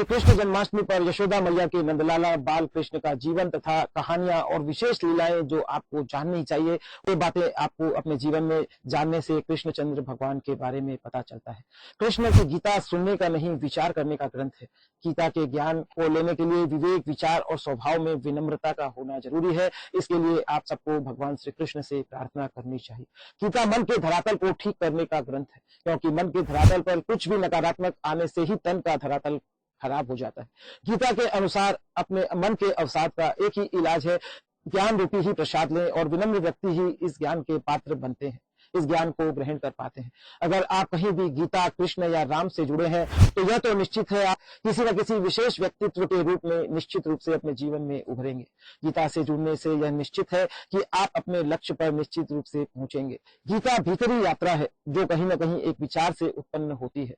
श्री कृष्ण जन्माष्टमी पर यशोदा मैया के नंदलाला बाल कृष्ण का जीवन तथा कहानियां और विशेष लीलाएं जो आपको जाननी चाहिए, वो बातें आपको अपने जीवन में जानने से कृष्णचंद्र भगवान के बारे में पता चलता है। कृष्ण की गीता सुनने का नहीं, विचार करने का ग्रंथ है। गीता के ज्ञान को लेने के लिए विवेक, विचार और स्वभाव में विनम्रता का होना जरूरी है। इसके लिए आप सबको भगवान श्री कृष्ण से प्रार्थना करनी चाहिए। गीता मन के धरातल को ठीक करने का ग्रंथ है, क्योंकि मन के धरातल पर कुछ भी नकारात्मक आने से ही तन का धरातल खराब हो जाता है। गीता के अनुसार अपने मन के अवसाद का एक ही इलाज है, ज्ञान रूपी ही प्रसाद लें और विनम्र व्यक्ति ही इस ज्ञान के पात्र बनते हैं, इस ज्ञान को ग्रहण कर पाते हैं। अगर आप कहीं भी गीता, कृष्ण या राम से जुड़े हैं तो यह तो निश्चित है आप किसी न किसी विशेष व्यक्तित्व के रूप में निश्चित रूप से अपने जीवन में उभरेंगे। गीता से जुड़ने से यह निश्चित है कि आप अपने लक्ष्य पर निश्चित रूप से पहुंचेंगे। गीता भीतरी यात्रा है जो कहीं न कहीं एक विचार से उत्पन्न होती है।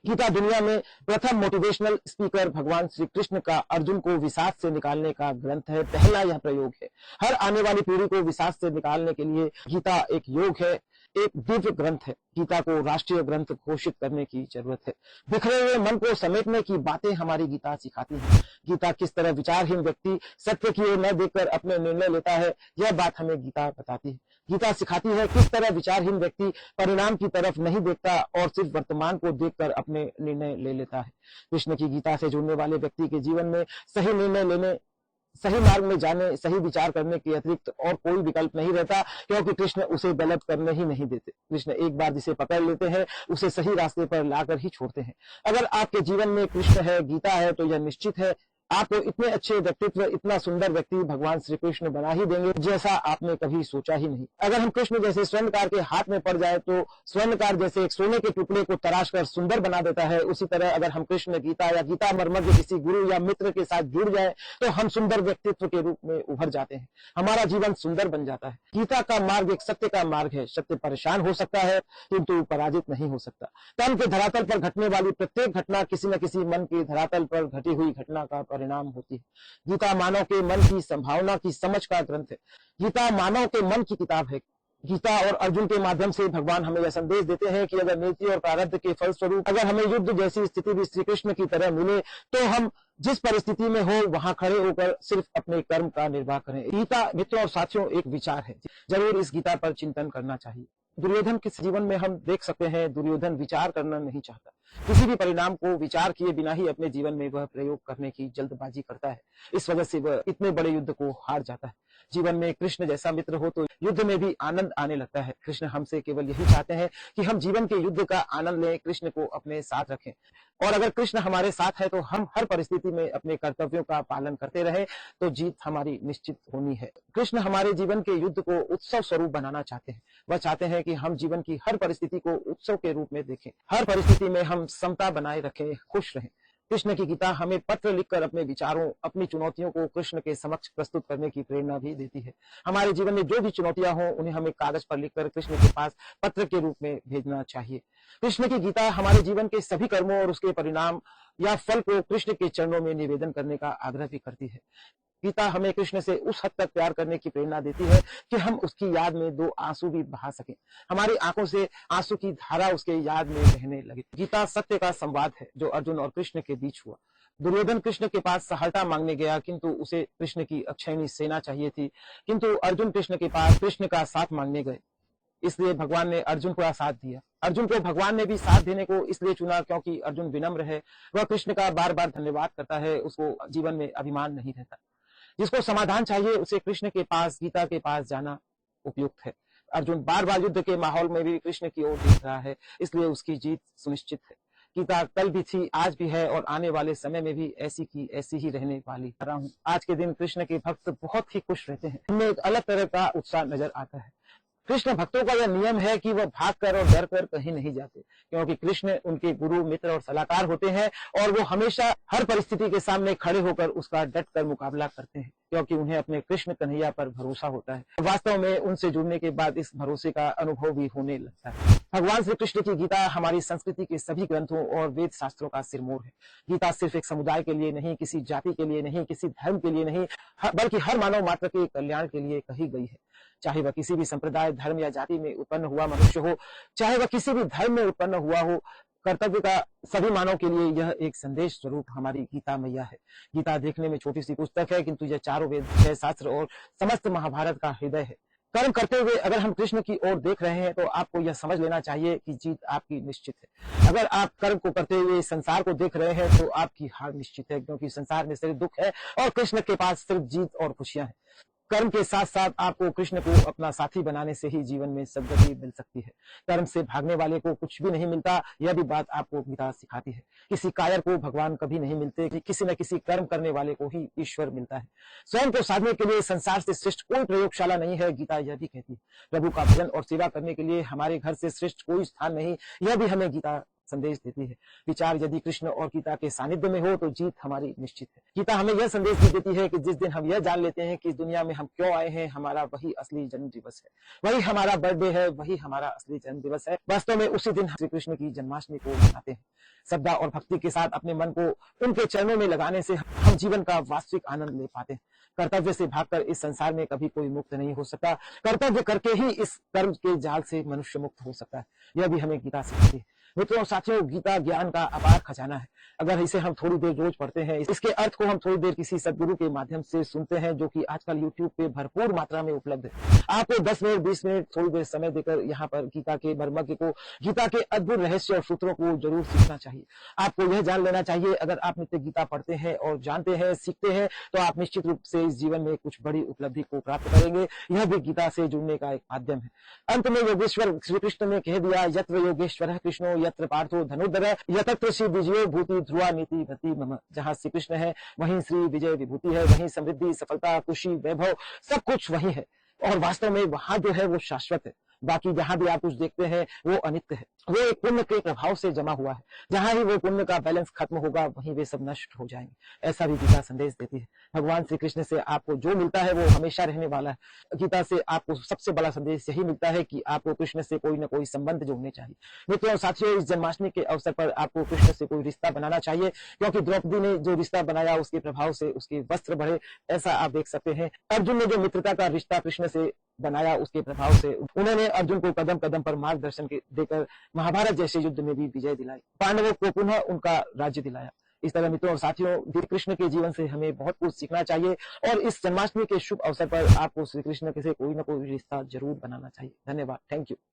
गीता दुनिया में प्रथम मोटिवेशनल स्पीकर भगवान श्री कृष्ण का अर्जुन को विषाद से निकालने का ग्रंथ है। पहला यह प्रयोग है। हर आने वाली पीढ़ी को विषाद से निकालने के लिए गीता एक योग है, एक दिव्य ग्रंथ है। गीता को राष्ट्रीय ग्रंथ घोषित करने की जरूरत है। बिखरे हुए मन को समेटने की बातें हमारी गीता सिखाती है। गीता किस तरह विचारहीन व्यक्ति सत्य की ओर न देखकर अपने निर्णय लेता है, यह बात हमें गीता बताती है। गीता सिखाती है किस तरह विचारहीन व्यक्ति परिणाम की तरफ नहीं देखता और सिर्फ वर्तमान को देखकर अपने निर्णय ले लेता है। कृष्ण की गीता से जुड़ने वाले व्यक्ति के जीवन में सही निर्णय लेने, सही मार्ग में जाने, सही विचार करने के अतिरिक्त और कोई विकल्प नहीं रहता, क्योंकि कृष्ण उसे गलत करने ही नहीं देते। कृष्ण एक बार जिसे पकड़ लेते हैं उसे सही रास्ते पर लाकर ही छोड़ते हैं। अगर आपके जीवन में कृष्ण है, गीता है, तो यह निश्चित है आपको इतने अच्छे व्यक्तित्व, इतना सुंदर व्यक्ति भगवान श्री कृष्ण बना ही देंगे जैसा आपने कभी सोचा ही नहीं। अगर हम कृष्ण जैसे स्वर्णकार के हाथ में पड़ जाए तो स्वर्णकार जैसे एक सोने के टुकड़े को तराश कर सुंदर बना देता है, उसी तरह अगर हम कृष्ण गीता या गीता मर्मज्ञ किसी गुरु या मित्र के साथ जुड़ जाए तो हम सुंदर व्यक्तित्व के रूप में उभर जाते हैं। हमारा जीवन सुंदर बन जाता है। गीता का मार्ग एक सत्य का मार्ग है। सत्य परेशान हो सकता है किंतु पराजित नहीं हो सकता। तन के धरातल पर घटने वाली प्रत्येक घटना किसी न किसी मन के धरातल पर घटी हुई घटना का परिणाम होती है। गीता मानव के मन की संभावना की समझ का ग्रंथ है। गीता मानव के मन की किताब है। गीता और अर्जुन के माध्यम से भगवान हमें यह संदेश देते हैं कि अगर नीति और प्रारब्ध के फलस्वरूप अगर हमें युद्ध जैसी स्थिति भी श्री कृष्ण की तरह मिले तो हम जिस परिस्थिति में हो वहां खड़े होकर सिर्फ अपने कर्म का निर्वाह करें। गीता मित्रों और साथियों एक विचार है, जरूर इस गीता पर चिंतन करना चाहिए। दुर्योधन के जीवन में हम देख सकते हैं, दुर्योधन विचार करना नहीं चाहता। किसी भी परिणाम को विचार किए बिना ही अपने जीवन में वह प्रयोग करने की जल्दबाजी करता है। इस वजह से वह इतने बड़े युद्ध को हार जाता है। जीवन में कृष्ण जैसा मित्र हो तो युद्ध में भी आनंद आने लगता है। कृष्ण हमसे केवल यही चाहते हैं कि हम जीवन के युद्ध का आनंद लें, कृष्ण को अपने साथ रखें। और अगर कृष्ण हमारे साथ है तो हम हर परिस्थिति में अपने कर्तव्यों का पालन करते रहे तो जीत हमारी निश्चित होनी है। कृष्ण हमारे जीवन के युद्ध को उत्सव स्वरूप बनाना चाहते हैं। वह चाहते हैं कि हम जीवन की हर परिस्थिति को उत्सव के रूप में देखें, हर परिस्थिति में हम समता बनाए रखें, खुश रहें। कृष्ण की गीता हमें पत्र लिखकर अपने विचारों, अपनी चुनौतियों को कृष्ण के समक्ष प्रस्तुत करने की प्रेरणा भी देती है। हमारे जीवन में जो भी चुनौतियां हों उन्हें हमें कागज पर लिखकर कृष्ण के पास पत्र के रूप में भेजना चाहिए। कृष्ण की गीता हमारे जीवन के सभी कर्मों और उसके परिणाम या फल को कृष्ण के चरणों में निवेदन करने का आग्रह भी करती है। गीता हमें कृष्ण से उस हद तक प्यार करने की प्रेरणा देती है कि हम उसकी याद में दो आंसू भी बहा सकें, हमारी आंखों से आंसू की धारा उसके याद में बहने लगे। गीता सत्य का संवाद है जो अर्जुन और कृष्ण के बीच हुआ। दुर्योधन कृष्ण के पास सहायता मांगने गया किंतु उसे कृष्ण की अक्षयणी सेना चाहिए थी, किंतु अर्जुन कृष्ण के पास कृष्ण का साथ मांगने गए, इसलिए भगवान ने अर्जुन को साथ दिया। अर्जुन को भगवान ने भी साथ देने को इसलिए चुना क्योंकि अर्जुन विनम्र है, वह कृष्ण का बार बार धन्यवाद करता है, उसको जीवन में अभिमान नहीं रहता। जिसको समाधान चाहिए उसे कृष्ण के पास, गीता के पास जाना उपयुक्त है। अर्जुन बार बार युद्ध के माहौल में भी कृष्ण की ओर देख रहा है, इसलिए उसकी जीत सुनिश्चित है। गीता कल भी थी, आज भी है और आने वाले समय में भी ऐसी की ऐसी ही रहने वाली हूँ। आज के दिन कृष्ण के भक्त बहुत ही खुश रहते हैं, उनमें एक अलग तरह का उत्साह नजर आता है। कृष्ण भक्तों का यह नियम है कि वह भागकर और डर कर कहीं नहीं जाते, क्योंकि कृष्ण उनके गुरु, मित्र और सलाहकार होते हैं और वो हमेशा हर परिस्थिति के सामने खड़े होकर उसका डट कर मुकाबला करते हैं, क्योंकि उन्हें अपने कृष्ण कन्हैया पर भरोसा होता है। वास्तव में उनसे जुड़ने के बाद इस भरोसे का अनुभव भी होने लगता है। भगवान श्री कृष्ण की गीता हमारी संस्कृति के सभी ग्रंथों और वेद शास्त्रों का सिरमौर है। गीता सिर्फ एक समुदाय के लिए नहीं, किसी जाति के लिए नहीं, किसी धर्म के लिए नहीं, बल्कि हर मानव मात्र के कल्याण के लिए कही गई है। चाहे वह किसी भी संप्रदाय, धर्म या जाति में उत्पन्न हुआ मनुष्य हो, चाहे वह किसी भी धर्म में उत्पन्न हुआ हो, कर्तव्य का सभी मानव के लिए यह एक संदेश स्वरूप हमारी गीता मैया है। गीता देखने में छोटी सी पुस्तक है, किंतु यह चारों वेद, 6 शास्त्र और समस्त महाभारत का हृदय है। कर्म करते हुए अगर हम कृष्ण की ओर देख रहे हैं तो आपको यह समझ लेना चाहिए कि जीत आपकी निश्चित है। अगर आप कर्म को करते हुए संसार को देख रहे हैं तो आपकी हार निश्चित है, क्योंकि संसार में सिर्फ दुख है और कृष्ण के पास सिर्फ जीत और खुशियां हैं। कर्म के साथ साथ आपको कृष्ण को अपना साथी बनाने से ही जीवन में सद्गति मिल सकती है। कर्म से भागने वाले को कुछ भी नहीं मिलता, यह भी बात आपको गीता सिखाती है। किसी कायर को भगवान कभी नहीं मिलते, किसी न किसी कर्म करने वाले को ही ईश्वर मिलता है। स्वयं को साधने के लिए संसार से श्रेष्ठ कोई प्रयोगशाला नहीं है, गीता यह भी कहती है। प्रभु का भजन और सेवा करने के लिए हमारे घर से श्रेष्ठ कोई स्थान नहीं, यह भी हमें गीता संदेश देती है। विचार यदि कृष्ण और गीता के सानिध्य में हो तो जीत हमारी निश्चित है। गीता हमें यह संदेश भी देती है कि जिस दिन हम यह जान लेते हैं कि इस दुनिया में हम क्यों आए हैं, हमारा वही असली जन्म दिवस है, वही हमारा बर्थडे है, वही हमारा असली जन्म दिवस है। वास्तव में उसी दिन श्री कृष्ण की जन्माष्टमी को मनाते हैं। श्रद्धा और भक्ति के साथ अपने मन को उनके चरणों में लगाने से हम जीवन का वास्तविक आनंद ले पाते हैं। कर्तव्य से भागकर इस संसार में कभी कोई मुक्त नहीं हो सकता। कर्तव्य करके ही इस कर्म के जाल से मनुष्य मुक्त हो सकता है। यह भी हमें गीता सिखाती है। मित्रों साथियों, गीता ज्ञान का अपार खजाना है। अगर इसे हम थोड़ी देर रोज पढ़ते हैं, इसके अर्थ को हम थोड़ी देर किसी सदगुरु के माध्यम से सुनते हैं, जो कि आजकल YouTube पे भरपूर मात्रा में उपलब्ध है। आपको 10 मिनट 20 मिनट थोड़ी देर समय देकर यहाँ पर गीता के मर्मज्ञ को, गीता के अद्भुत रहस्य और सूत्रों को जरूर सीखना चाहिए। आपको यह जान लेना चाहिए, अगर आप नित्य गीता पढ़ते हैं और जानते हैं, सीखते हैं, तो आप निश्चित रूप से इस जीवन में कुछ बड़ी उपलब्धि को प्राप्त करेंगे। यह भी गीता से जुड़ने का एक माध्यम है। अंत में योगेश्वर श्री कृष्ण ने कह दिया, यत्र योगेश्वर कृष्णो यत्र पार्थो धनुर्धर यतत्र श्री विजयो भूति ध्रुवा नीति भति मम। जहाँ श्री कृष्ण है वहीं श्री विजय विभूति है, वहीं समृद्धि, सफलता, खुशी, वैभव सब कुछ वही है। और वास्तव में वहां जो है वो शाश्वत है। बाकी जहां भी आप कुछ देखते हैं वो अनित्य है, वो एक पुण्य के प्रभाव से जमा हुआ है। जहां ही वो पुण्य का बैलेंस खत्म होगा वहीं वे सब नष्ट हो जाएंगे। ऐसा भी गीता संदेश देती है। भगवान श्री कृष्ण से आपको जो मिलता है वो हमेशा रहने वाला है। गीता से आपको सबसे बड़ा संदेश यही मिलता है कि आपको कृष्ण से कोई न कोई संबंध जोड़ने चाहिए। मित्रों साथियों, इस जन्माष्टमी के अवसर पर आपको कृष्ण से कोई रिश्ता बनाना चाहिए, क्योंकि द्रौपदी ने जो रिश्ता बनाया उसके प्रभाव से उसके वस्त्र बढ़े, ऐसा आप देख सकते हैं। अर्जुन ने जो मित्रता का रिश्ता कृष्ण से बनाया उसके प्रभाव से उन्होंने अर्जुन को कदम कदम पर मार्गदर्शन देकर महाभारत जैसे युद्ध में भी विजय दिलाई, पांडवों को पुनः उनका राज्य दिलाया। इस तरह मित्रों और साथियों, कृष्ण के जीवन से हमें बहुत कुछ सीखना चाहिए और इस जन्माष्टमी के शुभ अवसर पर आपको श्री कृष्ण के से कोई न कोई रिश्ता जरूर बनाना चाहिए। धन्यवाद। Thank you.